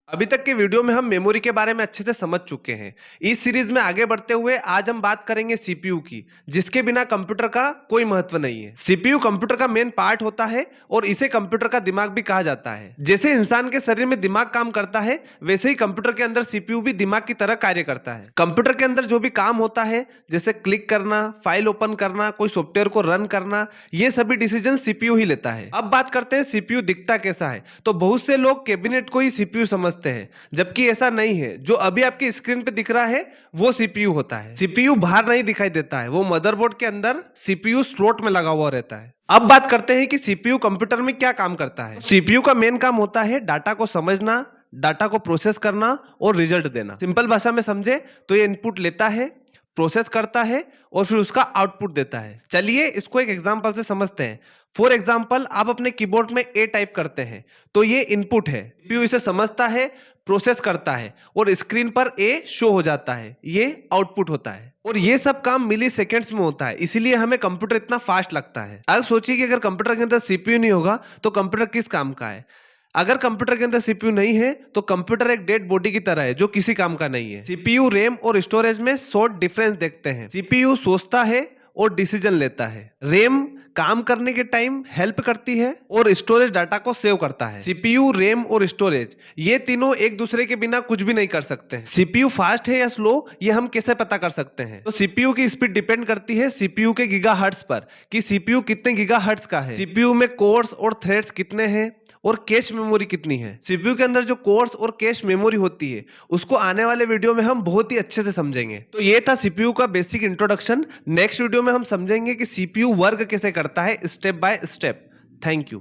अभी तक के वीडियो में हम मेमोरी के बारे में अच्छे से समझ चुके हैं। इस सीरीज में आगे बढ़ते हुए आज हम बात करेंगे सीपीयू की, जिसके बिना कंप्यूटर का कोई महत्व नहीं है। सीपीयू कंप्यूटर का मेन पार्ट होता है और इसे कंप्यूटर का दिमाग भी कहा जाता है। जैसे इंसान के शरीर में दिमाग काम करता है, वैसे ही कंप्यूटर के अंदर सीपीयू भी दिमाग की तरह कार्य करता है। कंप्यूटर के अंदर जो भी काम होता है, जैसे क्लिक करना, फाइल ओपन करना, कोई सॉफ्टवेयर को रन करना, ये सभी डिसीजन सीपीयू ही लेता है। अब बात करते हैं सीपीयू दिखता कैसा है। तो बहुत से लोग कैबिनेट को ही सीपीयू समझते हैं, जबकि ऐसा नहीं है। जो अभी आपकी स्क्रीन पे दिख रहा है वो सीपीयू होता है। सीपीयू बाहर नहीं दिखाई देता है, वो मदरबोर्ड के अंदर सीपीयू स्लॉट में लगा हुआ रहता है। अब बात करते हैं कि सीपीयू कंप्यूटर में क्या काम करता है। सीपीयू का मेन काम होता है डाटा को समझना, डाटा को प्रोसेस करना और रिजल्ट देना। सिंपल भाषा में समझे तो ये इनपुट लेता है, प्रोसेस करता है और फिर उसका आउटपुट देता है। चलिए इसको एक एग्जांपल से समझते हैं। फॉर एग्जांपल, आप अपने कीबोर्ड में ए टाइप करते हैं तो ये इनपुट है। सीपीयू इसे समझता है, प्रोसेस करता है और स्क्रीन पर ए शो हो जाता है, ये आउटपुट होता है। और ये सब काम मिली सेकेंड्स में होता है, इसीलिए हमें कंप्यूटर इतना फास्ट लगता है। अब सोचिए कि अगर कंप्यूटर के अंदर सीपीयू नहीं होगा तो कंप्यूटर किस काम का है। अगर कंप्यूटर के अंदर सीपीयू नहीं है तो कंप्यूटर एक डेड बॉडी की तरह है जो किसी काम का नहीं है। सीपीयू, रैम और स्टोरेज में शॉर्ट डिफरेंस देखते हैं। सीपीयू सोचता है और डिसीजन लेता है, रैम काम करने के टाइम हेल्प करती है और स्टोरेज डाटा को सेव करता है। सीपीयू, रैम और स्टोरेज ये तीनों एक दूसरे के बिना कुछ भी नहीं कर सकते। सीपीयू फास्ट है या स्लो ये हम कैसे पता कर सकते हैं। तो सीपीयू की स्पीड डिपेंड करती है सीपीयू के गीगाहर्ट्ज पर, कि सीपीयू कितने गीगाहर्ट्ज का है, सीपीयू में कोर्स और थ्रेड्स कितने हैं और कैश मेमोरी कितनी है। सीपीयू के अंदर जो कोर्स और कैश मेमोरी होती है उसको आने वाले वीडियो में हम बहुत ही अच्छे से समझेंगे। तो ये था सीपीयू का बेसिक इंट्रोडक्शन। नेक्स्ट वीडियो में हम समझेंगे कि सीपीयू वर्क कैसे करता है step by step. Thank you.